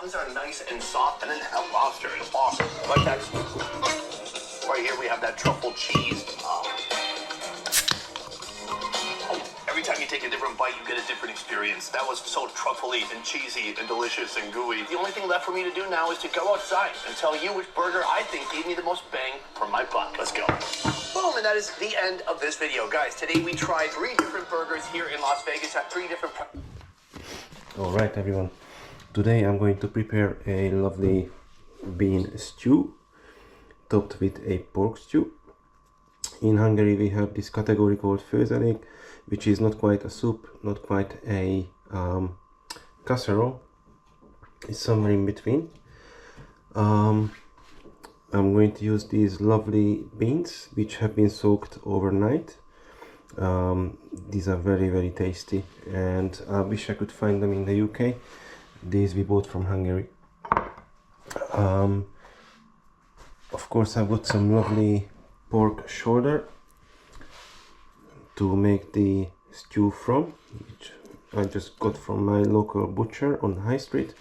buns are nice and soft, and then that lobster is awesome. Like that. Right here we have that truffle cheese. Every time you take a different bite, you get a different experience. That was so truffly and cheesy and delicious and gooey. The only thing left for me to do now is to go outside and tell you which burger I think gave me the most bang for my buck. Let's go. Boom, and that is the end of this video. Guys, today we tried 3 different burgers here in Las Vegas at 3 different... Alright everyone, today I'm going to prepare a lovely bean stew topped with a pork stew. In Hungary we have this category called főzelék, which is not quite a soup, not quite a casserole. It's somewhere in between. I'm going to use these lovely beans which have been soaked overnight. These are very tasty, and I wish I could find them in the UK. These we bought from Hungary. Of course I've got some lovely pork shoulder to make the stew from, which I just got from my local butcher on High Street.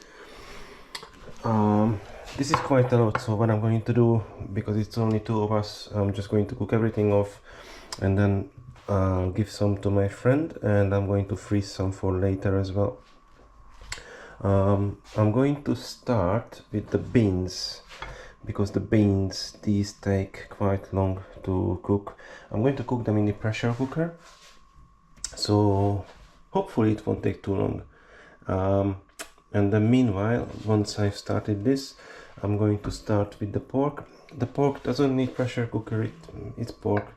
This is quite a lot, so what I'm going to do, because it's only 2 of us, I'm just going to cook everything off and then give some to my friend, and I'm going to freeze some for later as well. I'm going to start with the beans, because the beans, these take quite long to cook. I'm going to cook them in the pressure cooker, so hopefully it won't take too long. And then meanwhile, once I've started this, I'm going to start with the pork. The pork doesn't need pressure cooker, it's pork,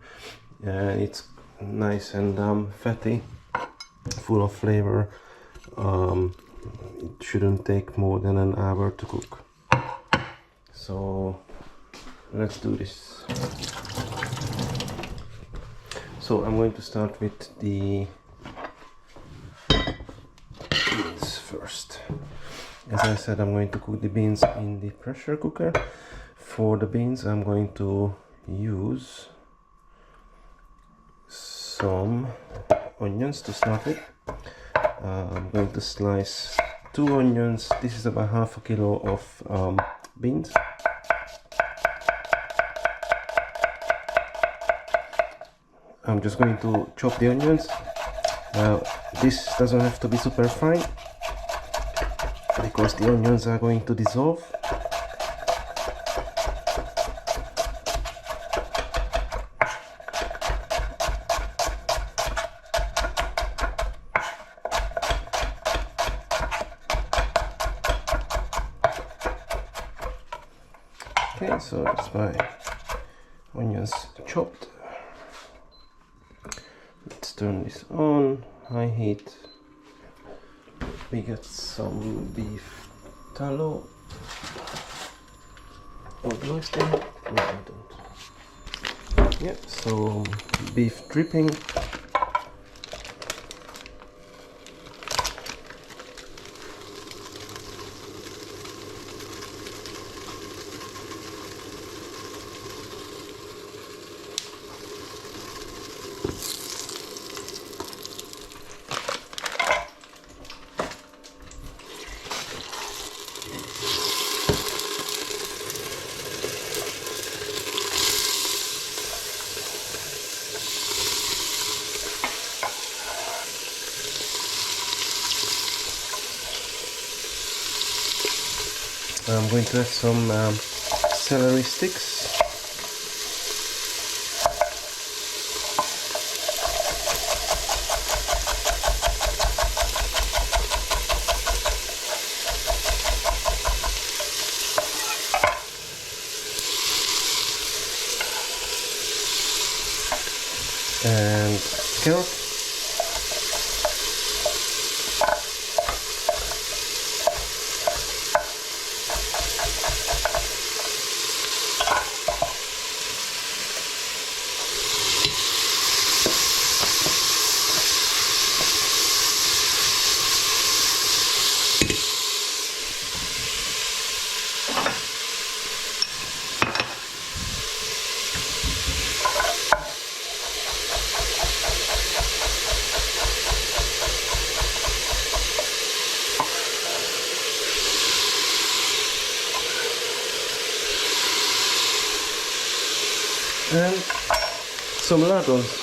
and it's nice and fatty, full of flavor. It shouldn't take more than an hour to cook. So let's do this. So I'm going to start with the beans first. As I said, I'm going to cook the beans in the pressure cooker. For the beans I'm going to use some onions to start with. I'm going to slice 2 onions. This is about half a kilo of beans. I'm just going to chop the onions. Now this doesn't have to be super fine, because the onions are going to dissolve. Okay, so that's my onions chopped. Let's turn this on, high heat. We got some beef tallow. Oh, do I still? No, I don't. Yeah, so beef dripping. I'm going to add some celery sticks. And carrot. and some lardons.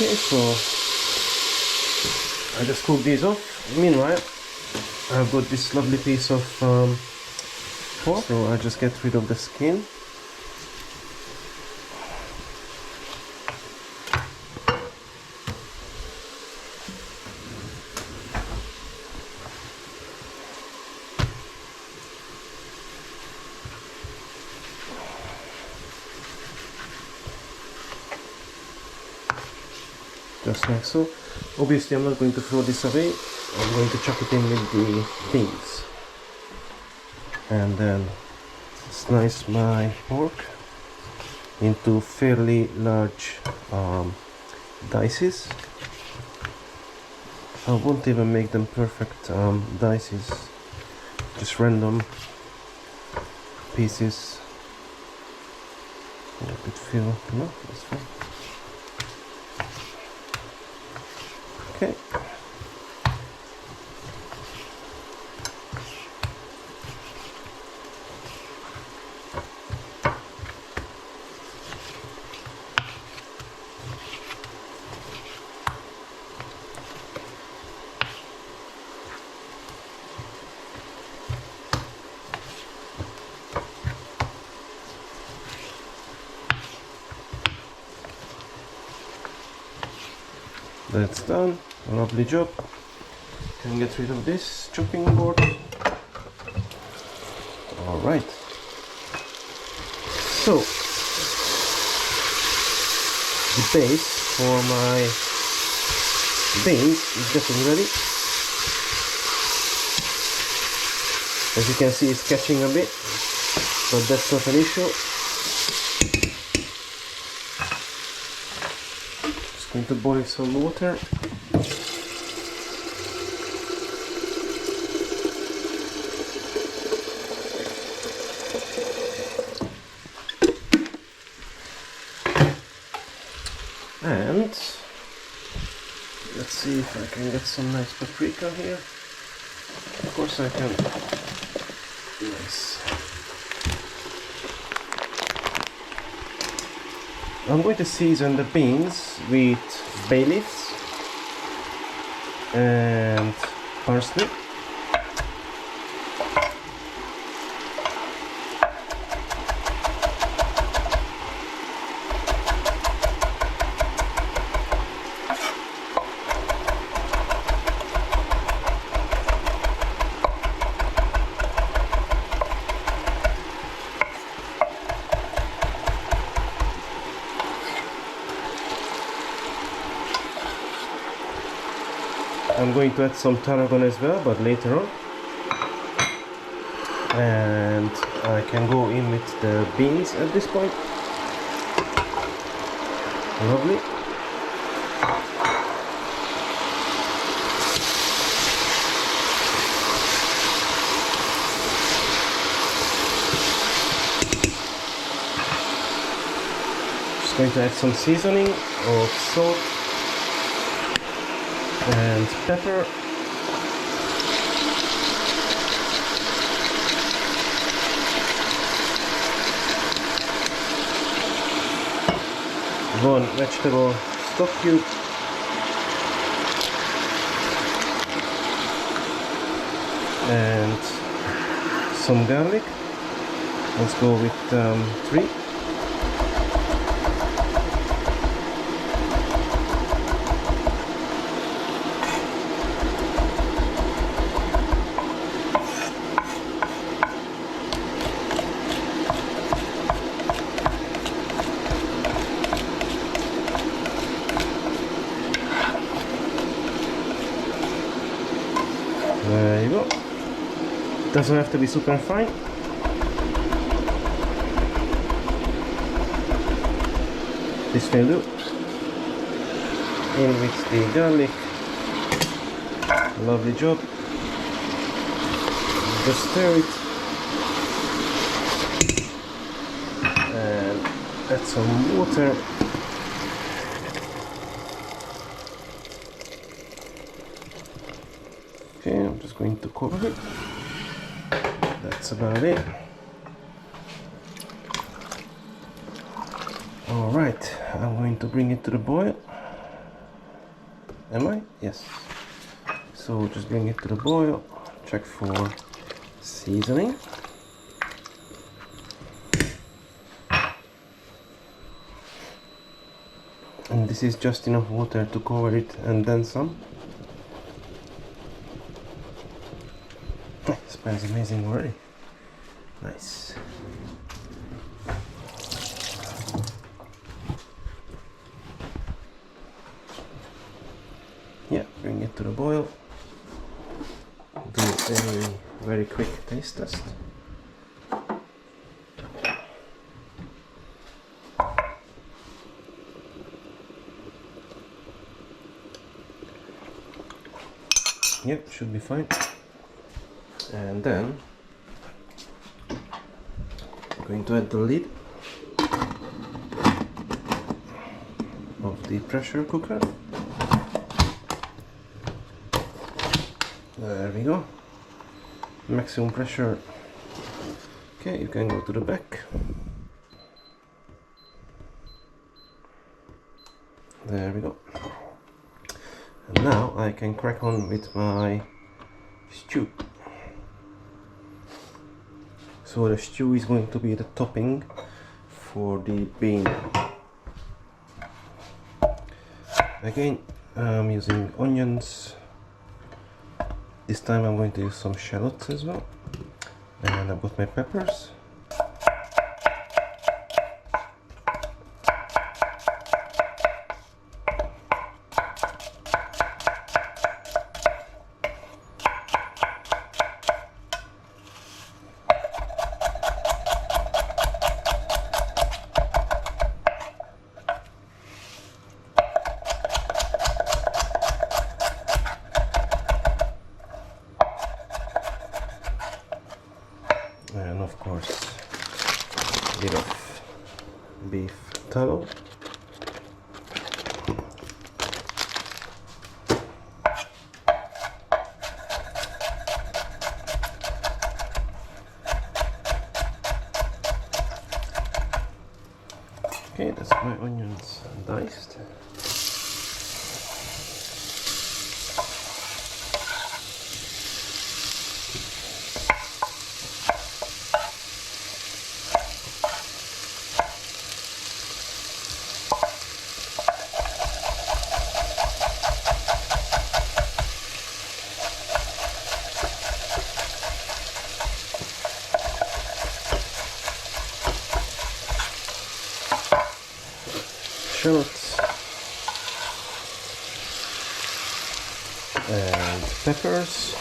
Okay, so I just cook these off. Meanwhile, I've got this lovely piece of pork, so I just get rid of the skin. Just like so. Obviously I'm not going to throw this away, I'm going to chop it in with the beans. And then slice my pork into fairly large dices. I won't even make them perfect dices, just random pieces. A bit feel, no, that's fine. Okay. That's done. A lovely job. Can get rid of this chopping board. Alright. So the base for my beans is getting ready. As you can see, it's catching a bit, but that's not an issue. Just going to boil some water. And let's see if I can get some nice paprika here. Of course I can. Nice. I'm going to season the beans with bay leaves and parsley. I'm going to add some tarragon as well, but later on. And I can go in with the beans at this point. Lovely. Just going to add some seasoning of salt and pepper. One vegetable stock cube. And some garlic. Let's go with 3. There you go. Doesn't have to be super fine. This will do. In with the garlic. Lovely job. Just stir it. And add some water. Okay, I'm just going to cover it. That's about it. Alright, I'm going to bring it to the boil. Am I? Yes. So just bring it to the boil, check for seasoning. And this is just enough water to cover it and then some. Smells amazing already. Nice. Yeah, bring it to the boil. Do a very quick taste test. Yep, should be fine. And then I'm going to add the lid of the pressure cooker. There we go. Maximum pressure. Okay, you can go to the back. There we go. And now I can crack on with my stew. So the stew is going to be the topping for the bean. Again, I'm using onions. This time I'm going to use some shallots as well. And I've got my peppers. And of course, a bit of beef tallow. Okay, that's my onions diced. Shallots and peppers.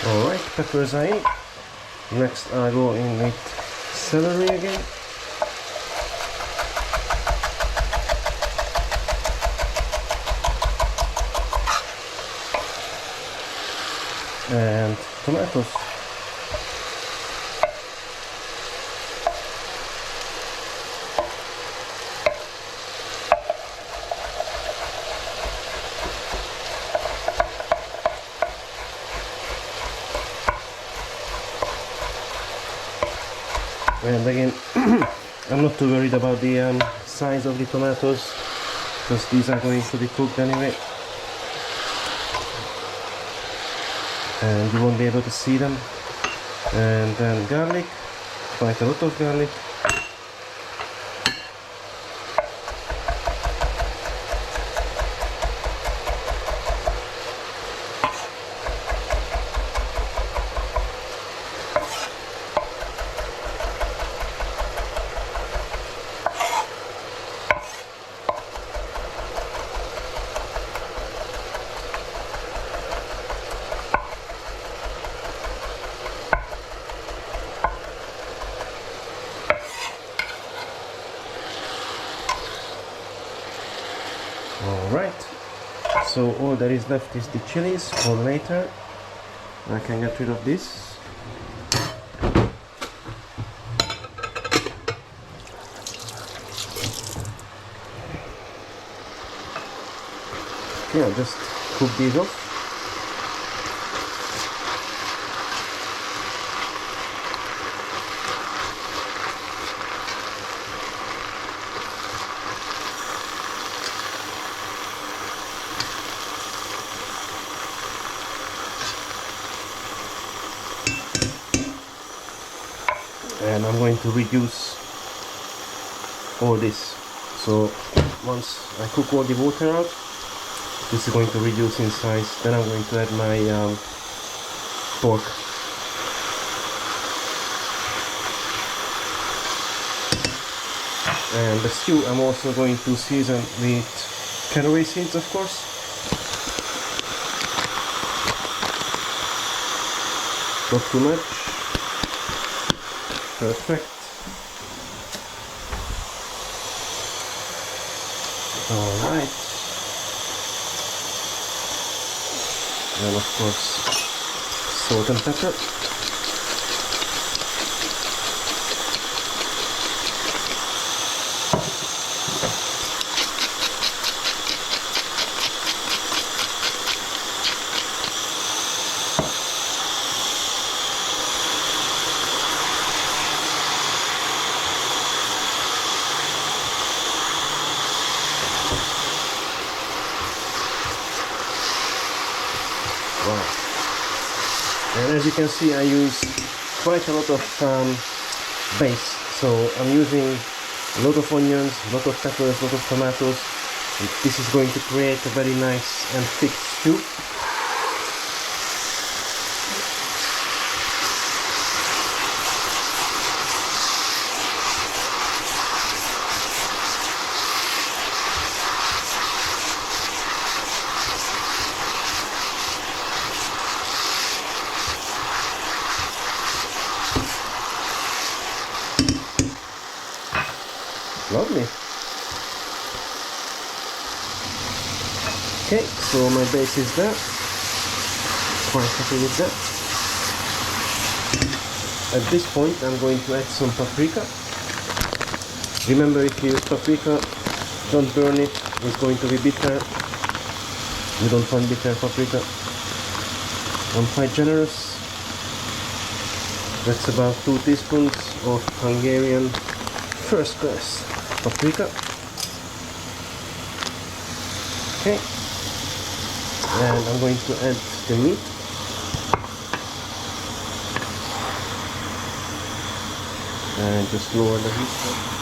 Alright, peppers are in. Next I go in with celery again. and tomatoes. And again, I'm not too worried about the size of the tomatoes, because these are going to be cooked anyway, and you won't be able to see them. And then garlic, quite a lot of garlic. Alright, so all that is left is the chilies for later. I can get rid of this. Okay, I'll just cook these off. And I'm going to reduce all this. So once I cook all the water out, this is going to reduce in size. Then I'm going to add my pork. And the stew I'm also going to season with caraway seeds, of course. Not too much. Perfect. Alright. And of course, salt and pepper. Wow. And as you can see, I use quite a lot of base. So I'm using a lot of onions, a lot of peppers, a lot of tomatoes. And this is going to create a very nice and thick stew. Lovely. Okay, so my base is there. Quite happy with that. At this point I'm going to add some paprika. Remember, if you use paprika, don't burn it, it's going to be bitter. You don't want bitter paprika. I'm quite generous. That's about 2 teaspoons of Hungarian first class paprika. Okay, and I'm going to add the meat. And just lower the heat.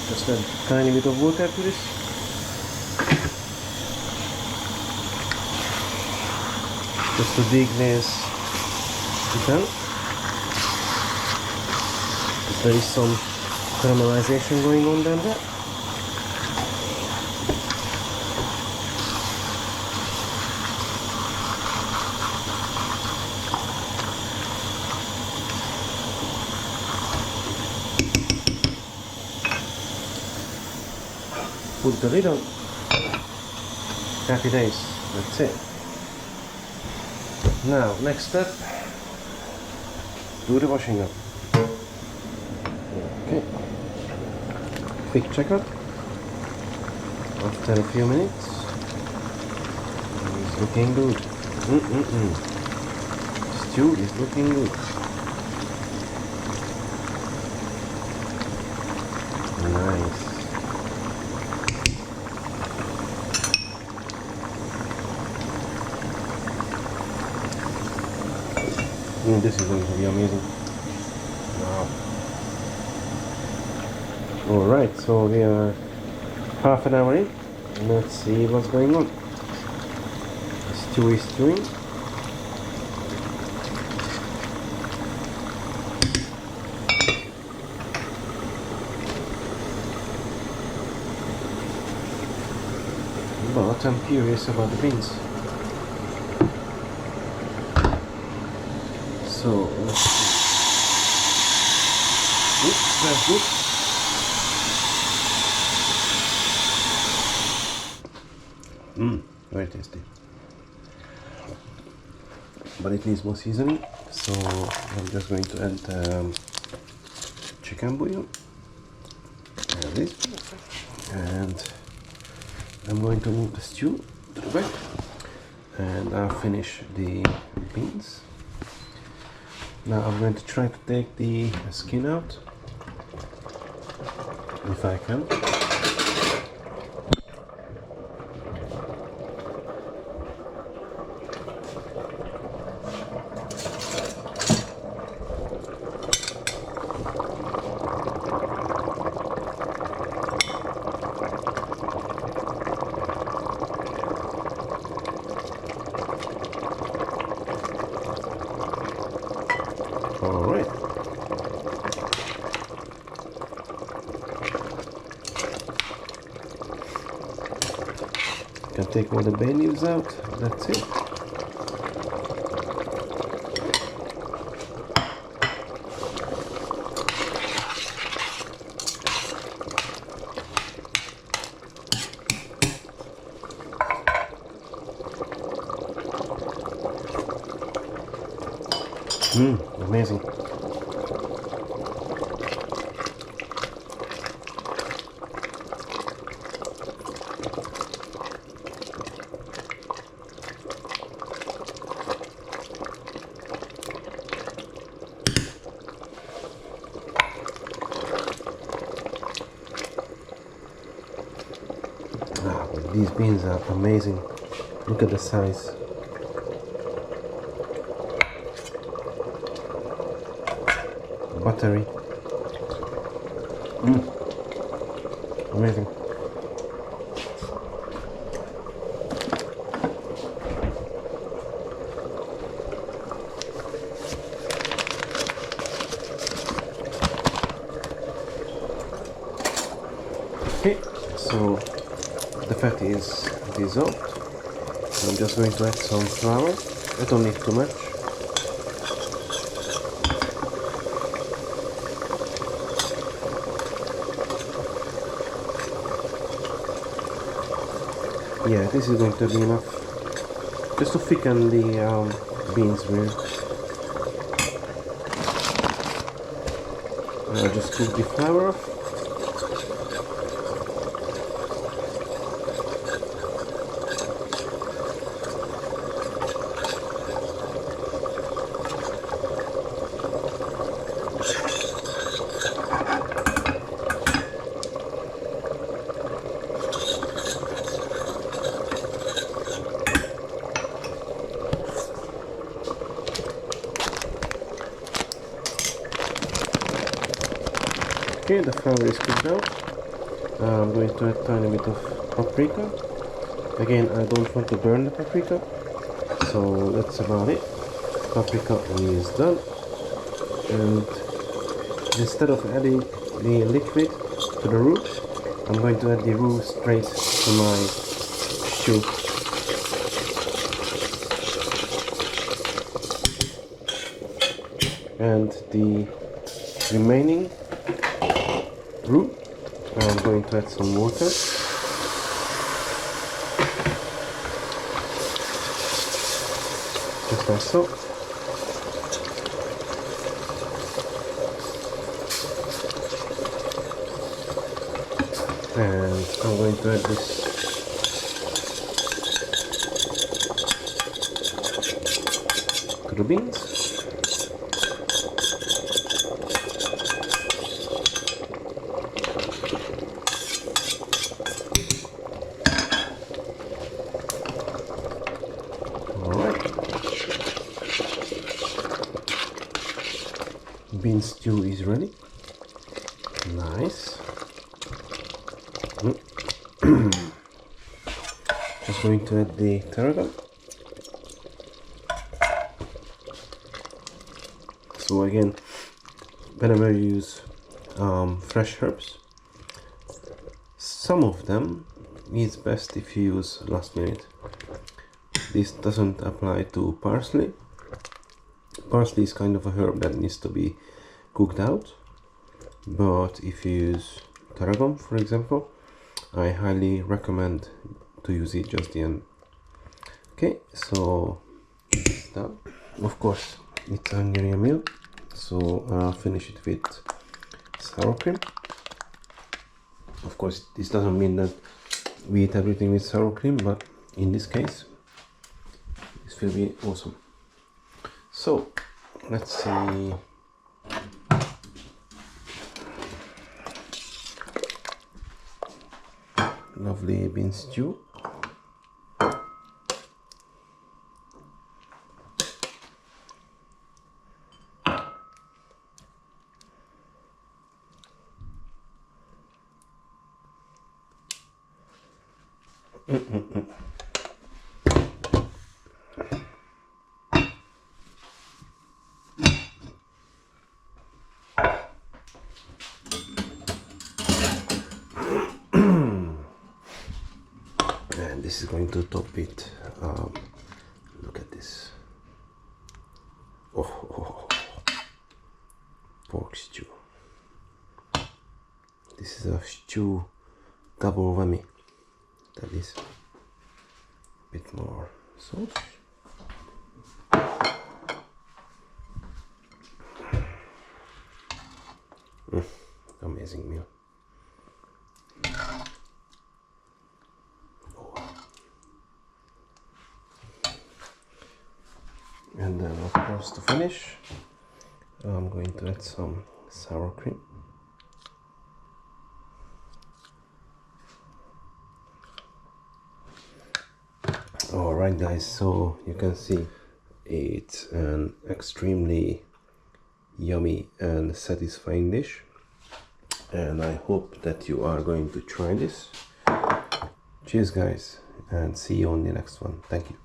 Just a tiny bit of water to this. Just to deglaze the pan. there is some caramelization going on down there. Put the lid on. Happy days. That's it. Now, next step, do the washing up. Okay. Quick checkup. After a few minutes, it's looking good. Stew is looking good. Nice. This is going to be amazing. Wow. Alright, so we are half an hour in. Let's see what's going on. The stew is stewing. But I'm curious about the beans. So, let's see. Oops, that's good. Very tasty. But it needs more seasoning, so I'm just going to add chicken bouillon. There it is. And I'm going to move the stew to the back. And I'll finish the beans. Now I'm going to try to take the skin out, if I can. Alright. Can take all the bay leaves out, that's it. Amazing. But these beans are amazing. Look at the size. Buttery. Amazing. Okay, so the fat is dissolved. I'm just going to add some flour. I don't need too much. Yeah, this is going to be enough just to thicken the beans with. I'll just cook the flour off. Okay, the flour is cooked out. I'm going to add a tiny bit of paprika. Again, I don't want to burn the paprika, so that's about it. Paprika is done, and instead of adding the liquid to the roux, I'm going to add the roux straight to my stew. And the remaining roux, I'm going to add some water. Just like so. And I'm going to add this to the beans. Bean stew is ready. Nice. Just going to add the tarragon. So again, whenever you use fresh herbs, some of them it's best if you use last minute. This doesn't apply to parsley. Parsley is kind of a herb that needs to be cooked out, but if you use tarragon, for example, I highly recommend to use it just the end. Okay, so it's done. Of course, it's a Hungarian meal, so I'll finish it with sour cream. Of course, this doesn't mean that we eat everything with sour cream, but in this case, this will be awesome. So, let's see. Lovely bean stew. And this is going to top it. Look at this. Oh, pork stew. This is a stew double whammy. That is a bit more sauce. Amazing meal. And then of course to finish, I'm going to add some sour cream. Alright guys, so you can see it's an extremely yummy and satisfying dish, and I hope that you are going to try this. Cheers guys, and see you on the next one. Thank you.